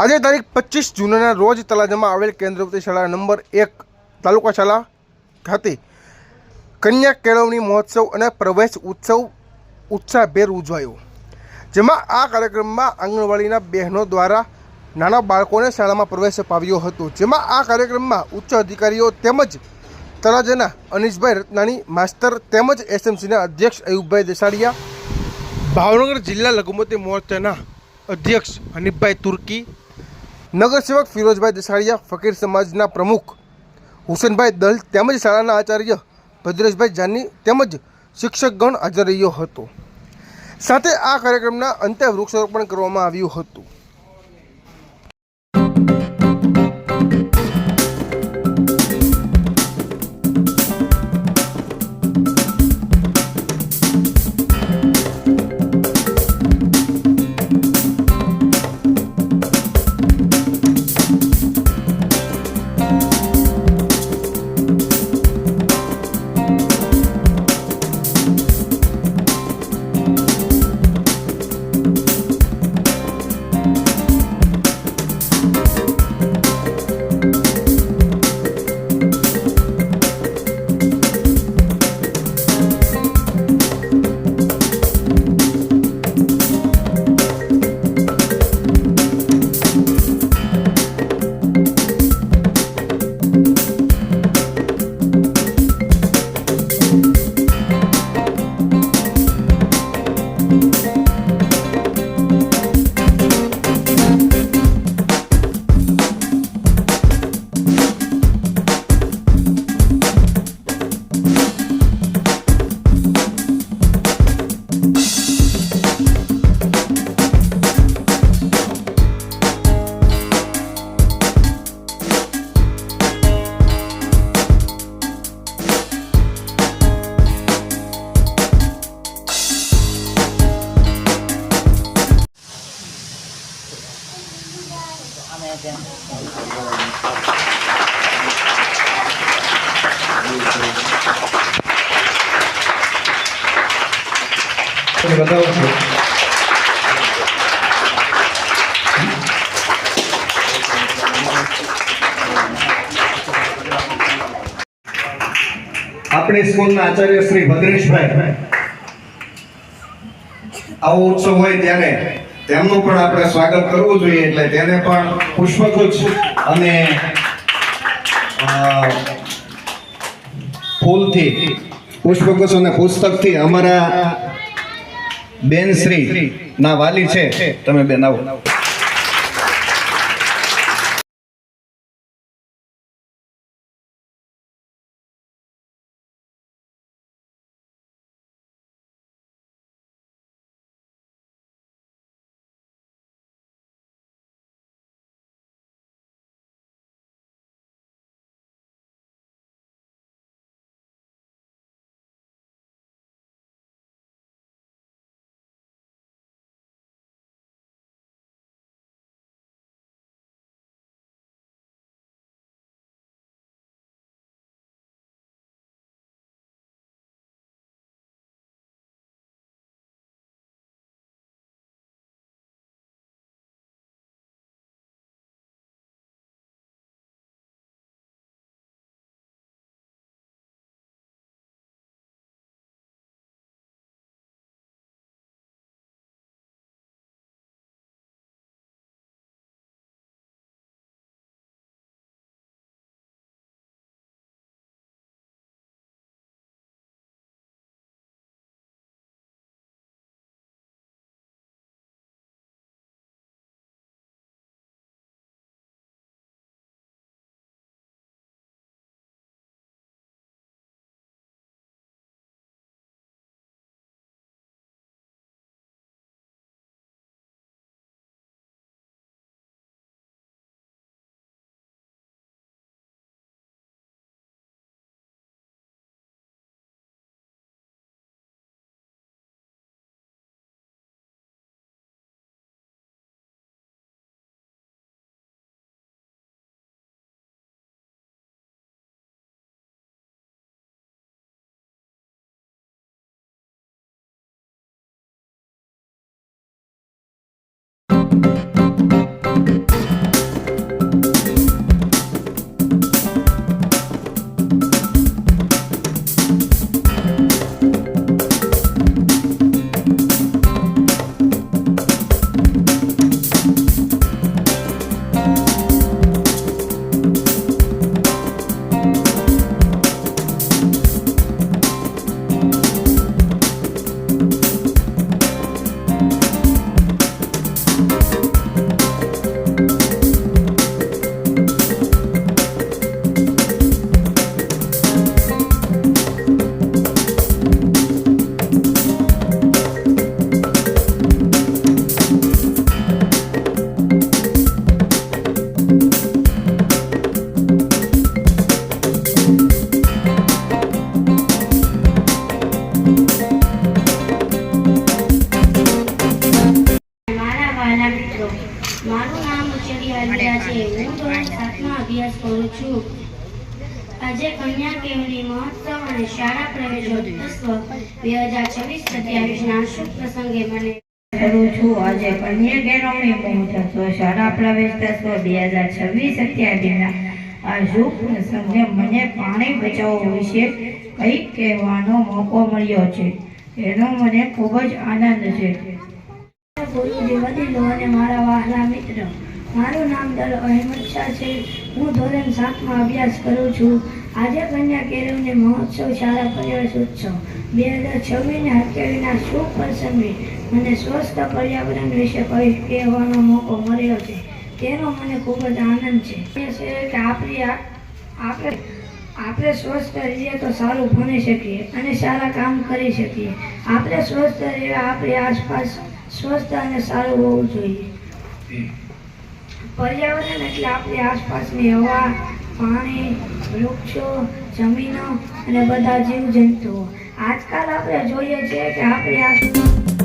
આજે તારીખ 25 જૂનના રોજ તળાજામાં આવેલ કેન્દ્રવતી શાળા નંબર 1 તાલુકા શાળા ખાતે કન્યા કેળવણી મહોત્સવ અને પ્રવેશ ઉત્સવ ઉત્સાહભેર ઉજવાયો, જેમાં આ કાર્યક્રમમાં આંગણવાડીના બહેનો દ્વારા નાના બાળકોને શાળામાં પ્રવેશ અપાવ્યો હતો। જેમાં આ કાર્યક્રમમાં ઉચ્ચ અધિકારીઓ તેમજ તળાજાના અનીશભાઈ રત્નાણી માસ્તર તેમજ એસએમસીના અધ્યક્ષ અયુબભાઈ દેસાડિયા, ભાવનગર જિલ્લા લઘુમતી મોરચાના અધ્યક્ષ હનીફભાઈ તુર્કી, નગરસેવક ફિરોઝભાઈ દેસાડિયા, ફકીર સમાજના પ્રમુખ હુસેનભાઈ દલ તેમજ શાળાના આચાર્ય ભદ્રેશભાઈ જાની તેમજ શિક્ષકગણ હાજર રહ્યો હતો। સાથે આ કાર્યક્રમના અંતે વૃક્ષારોપણ કરવામાં આવ્યું હતું। अपनी स्कूल आचार्य श्री भद्रेशभाई આવો ઉત્સવ હોય ત્યારે તેમનું પણ આપણે સ્વાગત કરવું જોઈએ, એટલે તેને પણ પુષ્પગુચ્છ અને ફૂલથી પુષ્પગુચ્છ અને પુસ્તકથી અમારા બેન શ્રી ના વાલી છે, તમે બેન આવો। મારા વાલા મિત્રો, મારું નામ ઉચેડી આલિયા છે. હું ધોરણ 7માં અભ્યાસ કરું છું. આજે કન્યા કેળવણી મહોત્સવ અને શાળા પ્રવેશોત્સવ 2026-27 ના શુભ પ્રસંગે મને કરું છું. આજે કન્યા કેળવણી મહોત્સવ શાળા પ્રવેશોત્સવ 2026-27 ના આ શુભ પ્રસંગે મને પાણી બચાવવા વિશે કંઈક કહેવાનો મોકો મળ્યો છે. એનો મને ખૂબ જ આનંદ છે. ગુરુજી વડીલો અને મારા વહાલા મિત્ર, મારું નામ દલ અહેમદ શાહ છે. હું ધોરણ 7માં અભ્યાસ કરું છું. આજે કન્યા કેળવણી મહોત્સવ શાળા પ્રવેશોત્સવ 2026 ના શુભ પ્રસંગે મને સ્વસ્થ પર્યાવરણ વિશે કંઈક કહેવાનો મોકો મળ્યો છે. તેનો મને ખૂબ જ આનંદ છે કે આપણે સ્વસ્થ રહીએ તો સારું ભણી શકીએ અને સારા કામ કરી શકીએ. આપણે સ્વસ્થ રહીએ, આપણી આસપાસ સ્વસ્થ અને સારું હોવું જોઈએ. પર્યાવરણ એટલે આપણી આસપાસની હવા, પાણી, વૃક્ષો, જમીનો અને બધા જીવજંતુઓ. આજકાલ આપણે જોઈએ છીએ કે આપણી આસપાસ